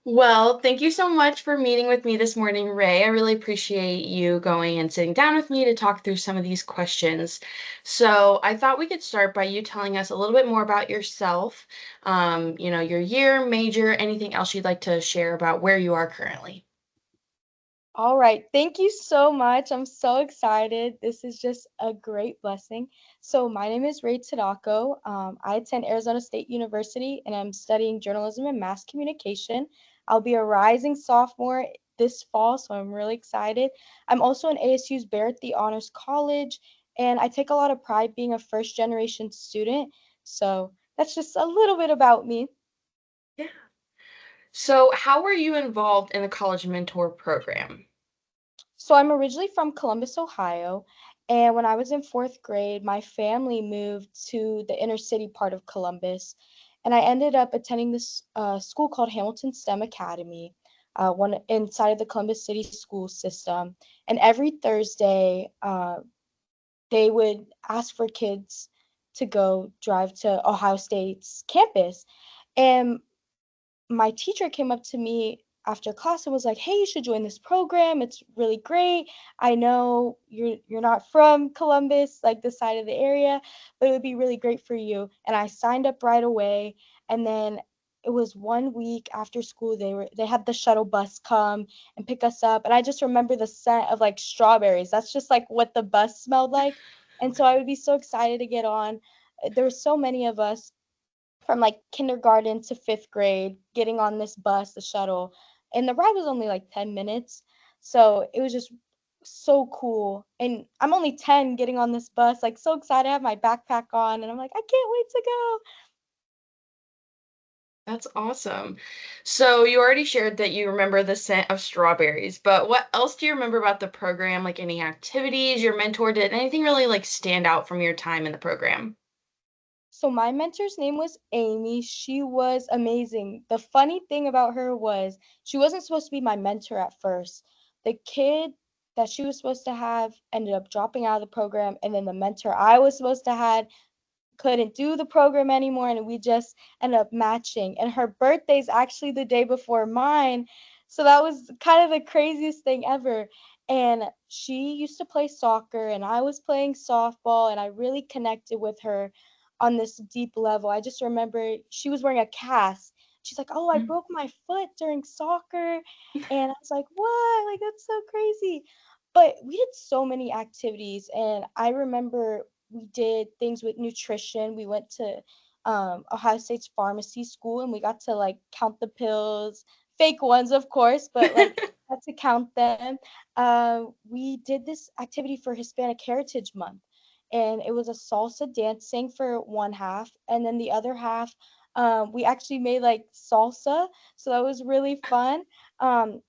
Well, thank you so much for meeting with me this morning, Ray. I really appreciate you going and sitting down with me to talk through some of these questions. So, I thought we could start by you telling us a little bit more about yourself, your year, major, anything else you'd like to share about where you are currently. All right, thank you so much. I'm so excited. This is just a great blessing. So, my name is Ray Tedoco. I attend Arizona State University and I'm studying journalism and mass communication. I'll be a rising sophomore this fall, so I'm really excited. I'm also in ASU's Barrett the Honors College, and I take a lot of pride being a first generation student. So, that's just a little bit about me. Yeah. So, how were you involved in the College Mentor program? So I'm originally from Columbus, Ohio, and when I was in fourth grade, my family moved to the inner city part of Columbus, and I ended up attending this school called Hamilton STEM Academy, one inside of the Columbus City school system. And every Thursday, they would ask for kids to go drive to Ohio State's campus. And my teacher came up to me after class and was like, "Hey, you should join this program. It's really great. I know you're not from Columbus, like this side of the area, but it would be really great for you." And I signed up right away. And then it was 1 week after school they had the shuttle bus come and pick us up. And I just remember the scent of like strawberries. That's just like what the bus smelled like. And so I would be so excited to get on. There were so many of us from like kindergarten to fifth grade getting on this bus, the shuttle. And the ride was only like 10 minutes. So it was just so cool. And I'm only 10 getting on this bus, like so excited. I have my backpack on and I'm like, I can't wait to go. That's awesome. So you already shared that you remember the scent of strawberries, but what else do you remember about the program? Like any activities your mentor did? Anything really like stand out from your time in the program? So my mentor's name was Amy. She was amazing. The funny thing about her was she wasn't supposed to be my mentor at first. The kid that she was supposed to have ended up dropping out of the program, and then the mentor I was supposed to have couldn't do the program anymore and we just ended up matching. And her birthday's actually the day before mine. So that was kind of the craziest thing ever. And she used to play soccer and I was playing softball and I really connected with her on this deep level. I just remember she was wearing a cast. She's like, "Oh, I Mm. broke my foot during soccer." And I was like, "What? Like that's so crazy." But we did so many activities and I remember we did things with nutrition. We went to Ohio State's pharmacy school and we got to like count the pills, fake ones, of course, but like got to count them. We did this activity for Hispanic Heritage Month, and it was a salsa dancing for one half, and then the other half, we actually made like salsa, so that was really fun. Um,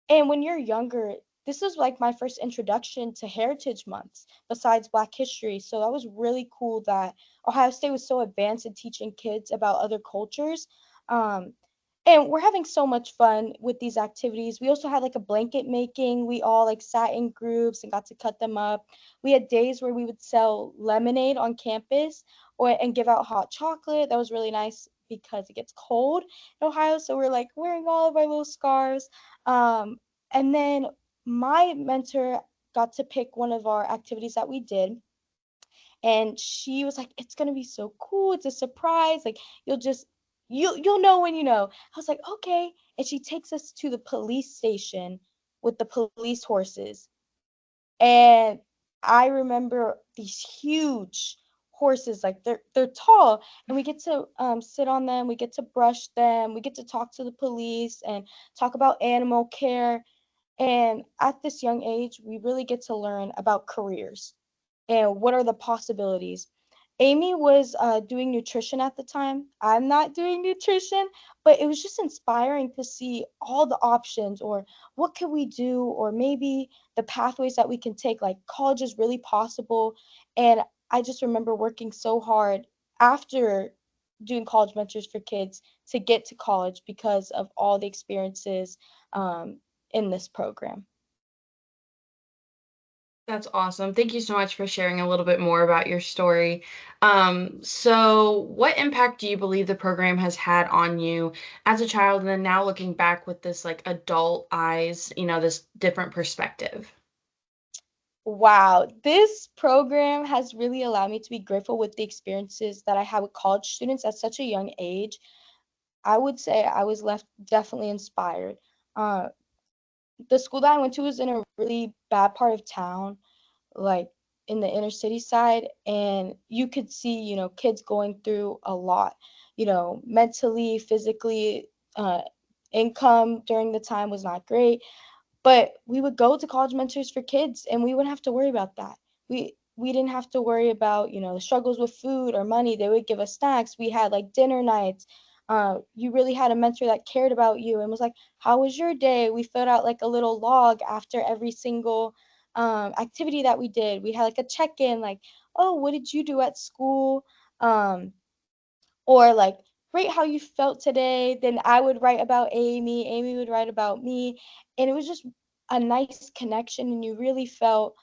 and when you're younger, this was like my first introduction to Heritage Months besides Black History. So that was really cool that Ohio State was so advanced in teaching kids about other cultures. Um, and we're having so much fun with these activities. We also had like a blanket making. We all like sat in groups and got to cut them up. We had days where we would sell lemonade on campus or and give out hot chocolate. That was really nice because it gets cold in Ohio, so we're like wearing all of our little scarves. And then my mentor got to pick one of our activities that we did, and she was like, "It's gonna be so cool. It's a surprise. Like you'll just you'll know when you know." I was like, "Okay." And she takes us to the police station with the police horses, and I remember these huge horses, like they're tall, and we get to sit on them, we get to brush them, we get to talk to the police and talk about animal care. And at this young age, we really get to learn about careers and what are the possibilities. Amy was doing nutrition at the time. I'm not doing nutrition, but it was just inspiring to see all the options or what can we do or maybe the pathways that we can take. Like college is really possible. And I just remember working so hard after doing college mentors for kids to get to college because of all the experiences in this program. That's awesome. Thank you so much for sharing a little bit more about your story. So what impact do you believe the program has had on you as a child, and then now looking back with this like adult eyes, this different perspective? Wow, this program has really allowed me to be grateful with the experiences that I had with college students at such a young age. I would say I was left definitely inspired. Uh, the school that I went to was in a really bad part of town, like in the inner city side, and you could see, kids going through a lot, mentally, physically, uh, income during the time was not great. But we would go to college mentors for kids and we wouldn't have to worry about that. We didn't have to worry about, the struggles with food or money. They would give us snacks. We had like dinner nights. You really had a mentor that cared about you and was like, "How was your day?" We filled out like a little log after every single activity that we did. We had like a check-in, like, "Oh, what did you do at school?" Um, or like, rate how you felt today. Then I would write about Amy would write about me, and it was just a nice connection, and you really felt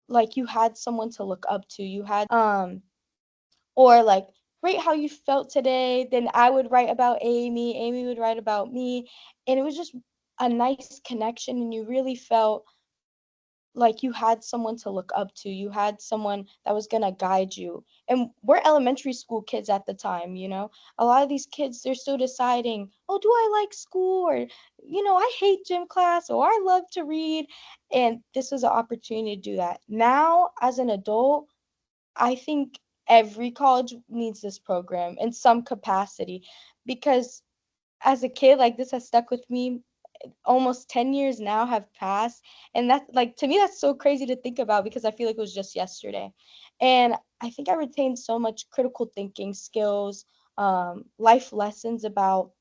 like you had someone to look up to. You had or like, rate how you felt today. Then I would write about Amy would write about me, and it was just a nice connection, and you really felt like you had someone to look up to. You had someone that was going to guide you. And we're elementary school kids at the time, you know. A lot of these kids, they're still deciding, "Oh, do I like school?" or, "I hate gym class," or "I love to read." And this was an opportunity to do that. Now, as an adult, I think every college needs this program in some capacity, because as a kid, like, this has stuck with me. Almost 10 years now have passed, and that's like, to me, that's so crazy to think about because I feel like it was just yesterday. And I think I retained so much critical thinking skills, life lessons about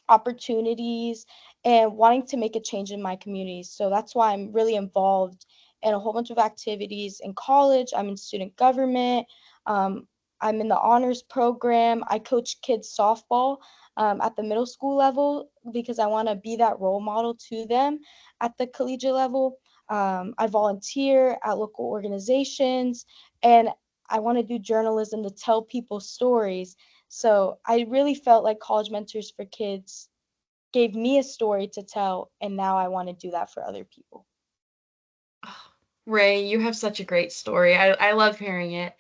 opportunities, and wanting to make a change in my community. So that's why I'm really involved in a whole bunch of activities in college. I'm in student government. Um, I'm in the honors program. I coach kids softball at the middle school level because I want to be that role model to them at the collegiate level. I volunteer at local organizations, and I want to do journalism to tell people stories. So I really felt like College Mentors for Kids gave me a story to tell, and now I want to do that for other people. Oh, Ray, you have such a great story. I love hearing it.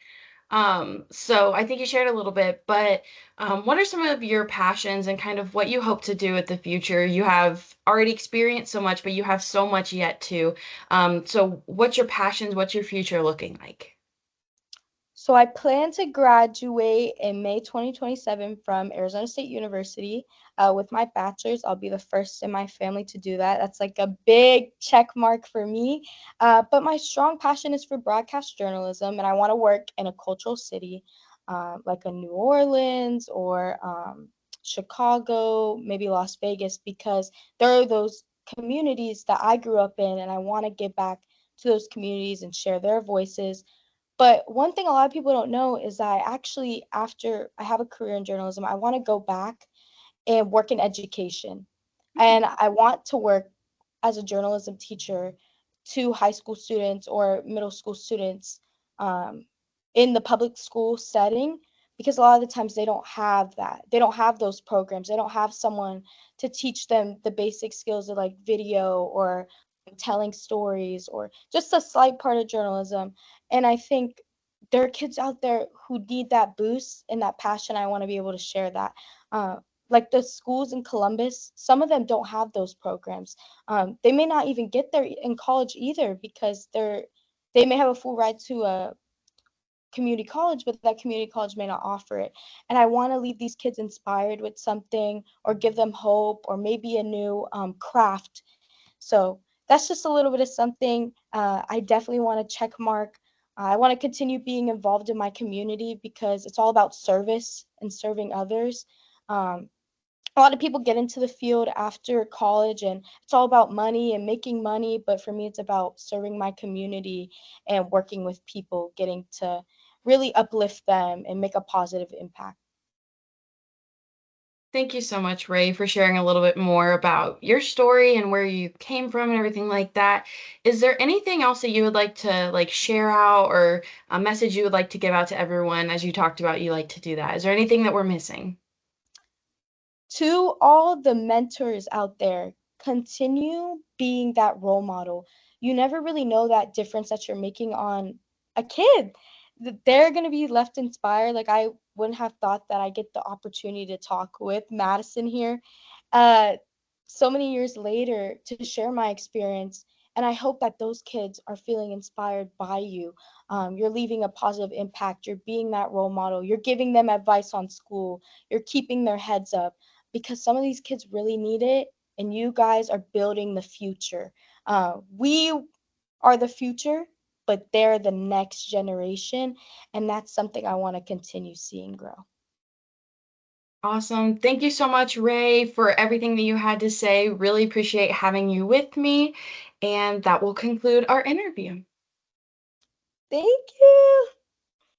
So I think you shared a little bit, but what are some of your passions and kind of what you hope to do in the future? You have already experienced so much, but you have so much yet to. So what's your passions? What's your future looking like? So I plan to graduate in May 2027 from Arizona State University with my bachelor's. I'll be the first in my family to do that. That's like a big check mark for me. But my strong passion is for broadcast journalism, and I want to work in a cultural city like a New Orleans or Chicago, maybe Las Vegas, because there are those communities that I grew up in, and I want to give back to those communities and share their voices. But one thing a lot of people don't know is that I actually, after I have a career in journalism, I want to go back and work in education. Hmm. And I want to work as a journalism teacher to high school students or middle school students um, in the public school setting, because a lot of the times they don't have that. They don't have those programs. They don't have someone to teach them the basic skills of like video or telling stories or just a slight part of journalism. And I think there are kids out there who need that boost and that passion. I want to be able to share that. Uh, like the schools in Columbus, some of them don't have those programs. They may not even get there in college either because they may have a full ride to a community college, but that community college may not offer it. And I want to leave these kids inspired with something or give them hope or maybe a new craft. So that's just a little bit of something. I definitely want to check mark. I want to continue being involved in my community because it's all about service and serving others. Um, a lot of people get into the field after college and it's all about money and making money, but for me it's about serving my community and working with people, getting to really uplift them and make a positive impact. Thank you so much, Ray, for sharing a little bit more about your story and where you came from and everything like that. Is there anything else that you would like to share out or a message you would like to give out to everyone as you talked about you like to do that? Is there anything that we're missing? To all the mentors out there, continue being that role model. You never really know that difference that you're making on a kid. They're going to be left inspired. Like, I wouldn't have thought that I get the opportunity to talk with Madison here. Uh, so many years later to share my experience. And I hope that those kids are feeling inspired by you. You're leaving a positive impact. You're being that role model. You're giving them advice on school. You're keeping their heads up because some of these kids really need it. And you guys are building the future. We are the future, but they're the next generation. And that's something I want to continue seeing grow. Awesome. Thank you so much, Ray, for everything that you had to say. Really appreciate having you with me. And that will conclude our interview. Thank you.